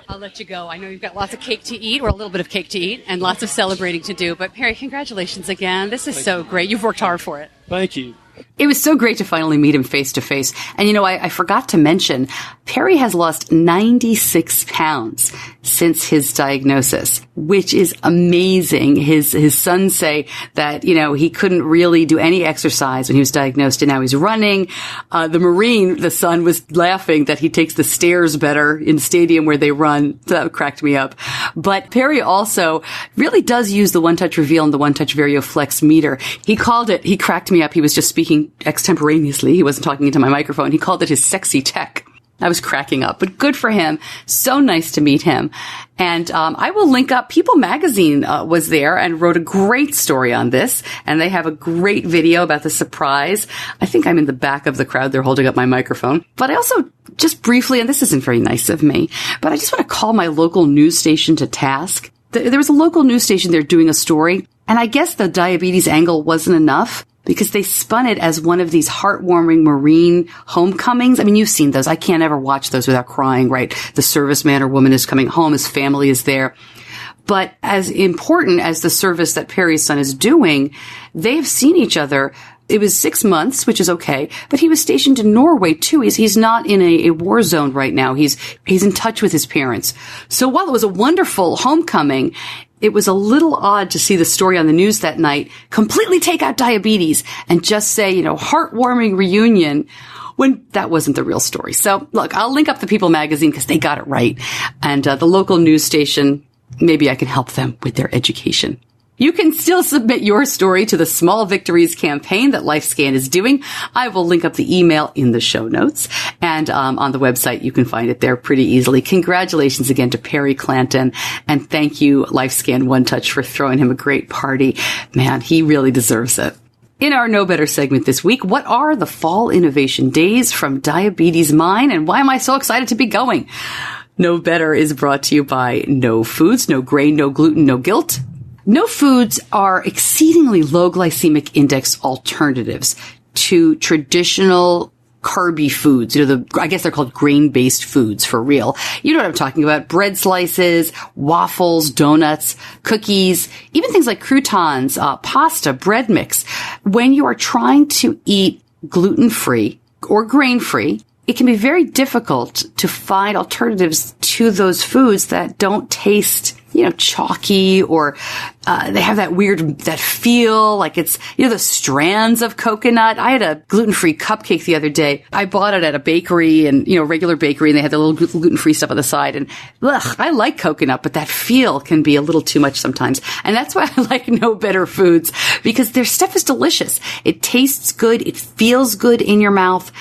I'll let you go. I know you've got lots of cake to eat, or a little bit of cake to eat, and lots of celebrating to do. But Perry, congratulations again. This is so great. You've worked hard for it. Thank you. It was so great to finally meet him face to face. And, I forgot to mention, Perry has lost 96 pounds since his diagnosis, which is amazing. His sons say that, he couldn't really do any exercise when he was diagnosed, and now he's running. The Marine, the son, was laughing that he takes the stairs better in the stadium where they run. That cracked me up. But Perry also really does use the OneTouch Reveal and the OneTouch VarioFlex meter. He cracked me up. He was just speaking extemporaneously. He wasn't talking into my microphone. He called it his sexy tech. I was cracking up, but good for him. So nice to meet him. And I will link up. People Magazine was there and wrote a great story on this, and they have a great video about the surprise. I think I'm in the back of the crowd. They're holding up my microphone. But I also, just briefly, and this isn't very nice of me, but I just want to call my local news station to task. There was a local news station there doing a story, and I guess the diabetes angle wasn't enough, because they spun it as one of these heartwarming Marine homecomings. I mean, you've seen those. I can't ever watch those without crying, right? The serviceman or woman is coming home. His family is there. But as important as the service that Perry's son is doing, they've seen each other. It was 6 months, which is okay, but he was stationed in Norway too. He's not in a war zone right now. He's in touch with his parents. So while it was a wonderful homecoming, it was a little odd to see the story on the news that night completely take out diabetes and just say, heartwarming reunion, when that wasn't the real story. So look, I'll link up the People Magazine because they got it right. And the local news station, maybe I can help them with their education. You can still submit your story to the Small Victories campaign that LifeScan is doing. I will link up the email in the show notes. And on the website, you can find it there pretty easily. Congratulations again to Perry Clanton. And thank you, LifeScan OneTouch, for throwing him a great party. Man, he really deserves it. In our Know Better segment this week, what are the Fall Innovation Days from DiabetesMine, and why am I so excited to be going? Know Better is brought to you by No Foods, no grain, no gluten, no guilt. No Foods are exceedingly low glycemic index alternatives to traditional carby foods. I guess they're called grain-based foods for real. You know what I'm talking about. Bread slices, waffles, donuts, cookies, even things like croutons, pasta, bread mix. When you are trying to eat gluten-free or grain-free, it can be very difficult to find alternatives to those foods that don't taste, chalky, or they have that feel like it's, the strands of coconut. I had a gluten-free cupcake the other day. I bought it at a bakery and, regular bakery, and they had the little gluten-free stuff on the side. And I like coconut, but that feel can be a little too much sometimes. And that's why I like No Better Foods, because their stuff is delicious. It tastes good. It feels good in your mouth.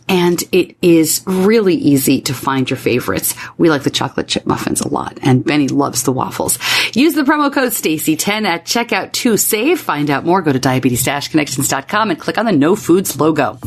And it is really easy to find your favorites. We like the chocolate chip muffins a lot, and Benny loves the waffles. Use the promo code Stacey10 at checkout to save. Find out more. Go to diabetes-connections.com and click on the No Foods logo.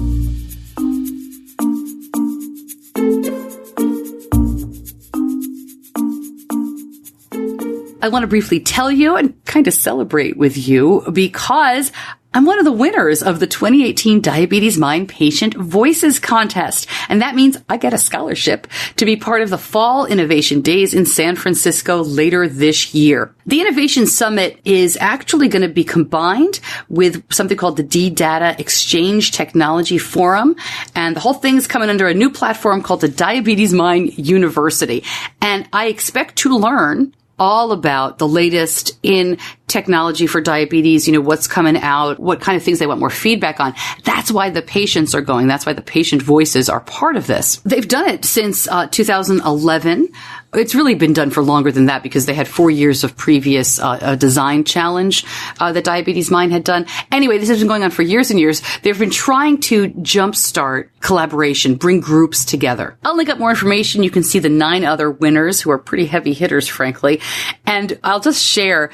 I want to briefly tell you and kind of celebrate with you because I'm one of the winners of the 2018 DiabetesMine Patient Voices Contest. And that means I get a scholarship to be part of the Fall Innovation Days in San Francisco later this year. The Innovation Summit is actually going to be combined with something called the D-Data Exchange Technology Forum. And the whole thing is coming under a new platform called the DiabetesMine University. And I expect to learn all about the latest in technology for diabetes, what's coming out, what kind of things they want more feedback on. That's why the patients are going. That's why the patient voices are part of this. They've done it since 2011. It's really been done for longer than that because they had 4 years of previous design challenge that DiabetesMine had done. Anyway, this has been going on for years and years. They've been trying to jumpstart collaboration, bring groups together. I'll link up more information. You can see the 9 other winners who are pretty heavy hitters, frankly. And I'll just share,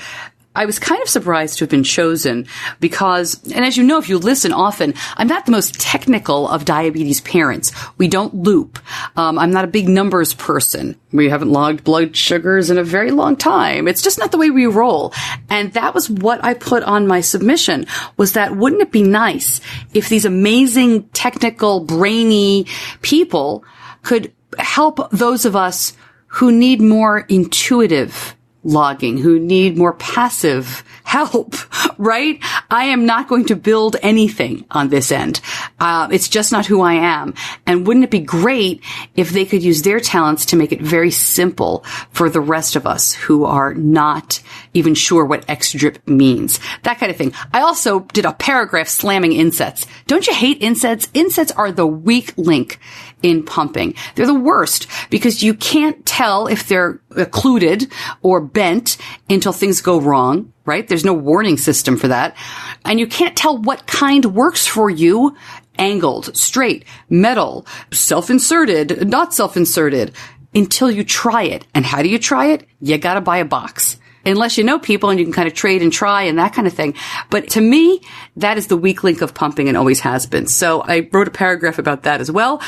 I was kind of surprised to have been chosen because, and as you know, if you listen often, I'm not the most technical of diabetes parents. We don't loop. I'm not a big numbers person. We haven't logged blood sugars in a very long time. It's just not the way we roll. And that was what I put on my submission, was that wouldn't it be nice if these amazing technical, brainy people could help those of us who need more intuitive logging, who need more passive help, right? I am not going to build anything on this end. It's just not who I am. And wouldn't it be great if they could use their talents to make it very simple for the rest of us who are not even sure what X-drip means? That kind of thing. I also did a paragraph slamming insets. Don't you hate insets? Insets are the weak link in pumping. They're the worst because you can't tell if they're occluded or bent until things go wrong, right? There's no warning system for that. And you can't tell what kind works for you. Angled, straight, metal, self-inserted, not self-inserted, until you try it. And how do you try it? You gotta buy a box. Unless you know people and you can kind of trade and try and that kind of thing. But to me, that is the weak link of pumping and always has been. So I wrote a paragraph about that as well.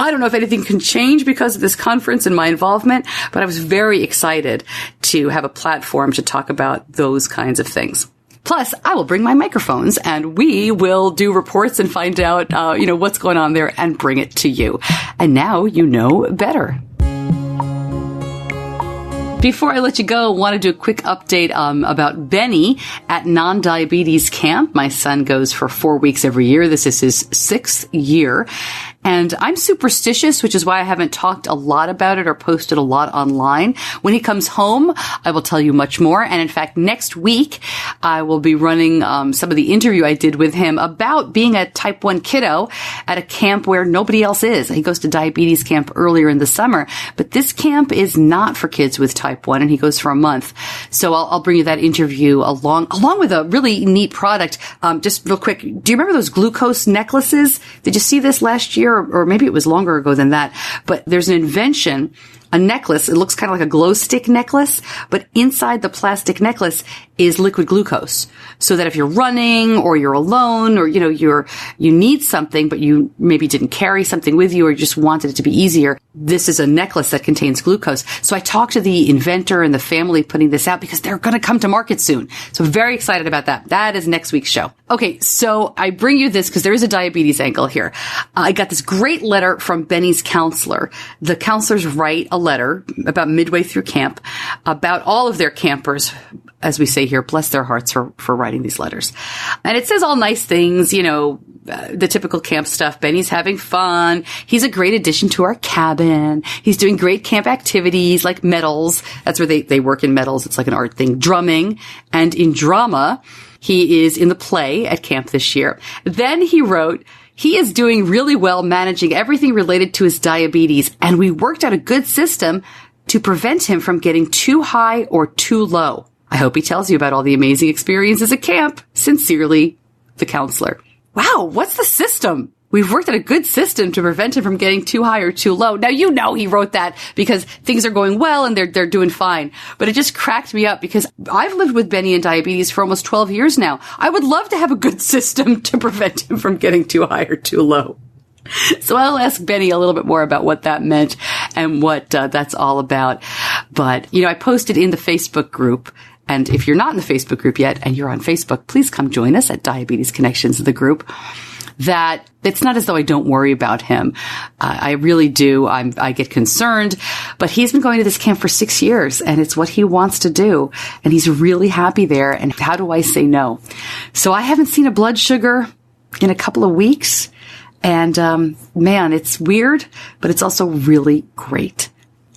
I don't know if anything can change because of this conference and my involvement, but I was very excited to have a platform to talk about those kinds of things. Plus, I will bring my microphones and we will do reports and find out, what's going on there and bring it to you. And now you know better. Before I let you go, I want to do a quick update about Benny at Non-Diabetes Camp. My son goes for 4 weeks every year. This is his 6th year. And I'm superstitious, which is why I haven't talked a lot about it or posted a lot online. When he comes home, I will tell you much more. And in fact, next week, I will be running some of the interview I did with him about being a type 1 kiddo at a camp where nobody else is. He goes to diabetes camp earlier in the summer, but this camp is not for kids with type 1, and he goes for a month. So I'll bring you that interview along with a really neat product. Just real quick, do you remember those glucose necklaces? Did you see this last year? Or maybe it was longer ago than that. But there's an invention, a necklace. It looks kind of like a glow stick necklace, but inside the plastic necklace is liquid glucose. So that if you're running or you're alone or, you need something, but you maybe didn't carry something with you or you just wanted it to be easier, this is a necklace that contains glucose. So I talked to the inventor and the family putting this out because they're going to come to market soon. So very excited about that. That is next week's show. Okay. So I bring you this because there is a diabetes angle here. I got this great letter from Benny's counselor. The counselors write a letter about midway through camp about all of their campers, as we say here, bless their hearts for writing these letters. And it says all nice things, the typical camp stuff. Benny's having fun. He's a great addition to our cabin. He's doing great camp activities like medals. That's where they work in medals. It's like an art thing. Drumming. And in drama, he is in the play at camp this year. Then he wrote, he is doing really well managing everything related to his diabetes, and we worked out a good system to prevent him from getting too high or too low. I hope he tells you about all the amazing experiences at camp. Sincerely, the counselor. Wow, what's the system? We've worked out a good system to prevent him from getting too high or too low. Now, he wrote that because things are going well and they're doing fine. But it just cracked me up because I've lived with Benny and diabetes for almost 12 years now. I would love to have a good system to prevent him from getting too high or too low. So I'll ask Benny a little bit more about what that meant and what that's all about. But, I posted in the Facebook group. And if you're not in the Facebook group yet and you're on Facebook, please come join us at Diabetes Connections, the group. That it's not as though I don't worry about him. I really do. I get concerned, but he's been going to this camp for 6 years and it's what he wants to do. And he's really happy there. And how do I say no? So I haven't seen a blood sugar in a couple of weeks. And, man, it's weird, but it's also really great.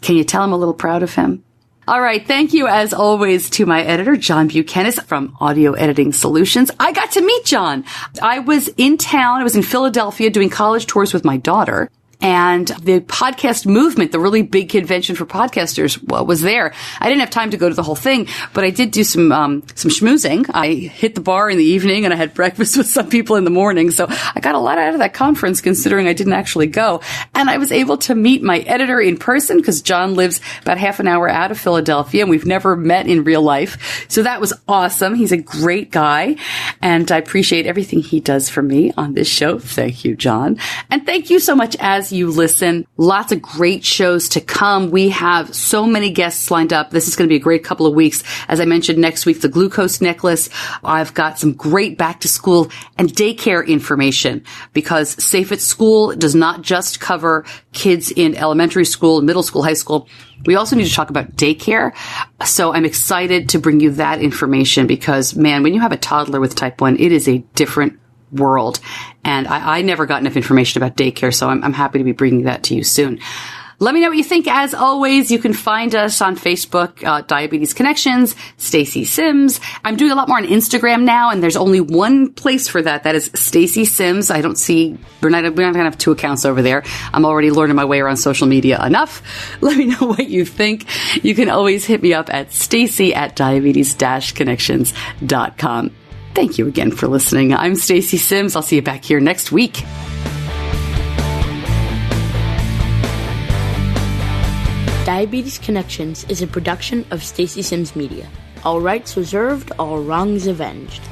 Can you tell I'm a little proud of him? All right. Thank you, as always, to my editor, John Buchanan from Audio Editing Solutions. I got to meet John. I was in town. I was in Philadelphia doing college tours with my daughter. and the podcast movement, the really big convention for podcasters, was there. I didn't have time to go to the whole thing, but I did do some schmoozing. I hit the bar in the evening and I had breakfast with some people in the morning. So I got a lot out of that conference considering I didn't actually go. And I was able to meet my editor in person because John lives about half an hour out of Philadelphia and we've never met in real life. So that was awesome. He's a great guy and I appreciate everything he does for me on this show. Thank you, John. And thank you so much as you listen. Lots of great shows to come. We have so many guests lined up. This is going to be a great couple of weeks. As I mentioned, next week, the glucose necklace. I've got some great back to school and daycare information because Safe at School does not just cover kids in elementary school, middle school, high school. We also need to talk about daycare. So I'm excited to bring you that information because, man, when you have a toddler with type 1, it is a different world. And I never got enough information about daycare, so I'm happy to be bringing that to you soon. Let me know what you think. As always, you can find us on Facebook, Diabetes Connections, Stacey Sims. I'm doing a lot more on Instagram now, and there's only one place for that. That is Stacey Sims. I don't see, we're not going to have 2 accounts over there. I'm already learning my way around social media enough. Let me know what you think. You can always hit me up at Stacey@diabetes-connections.com. Thank you again for listening. I'm Stacey Sims. I'll see you back here next week. Diabetes Connections is a production of Stacey Sims Media. All rights reserved, all wrongs avenged.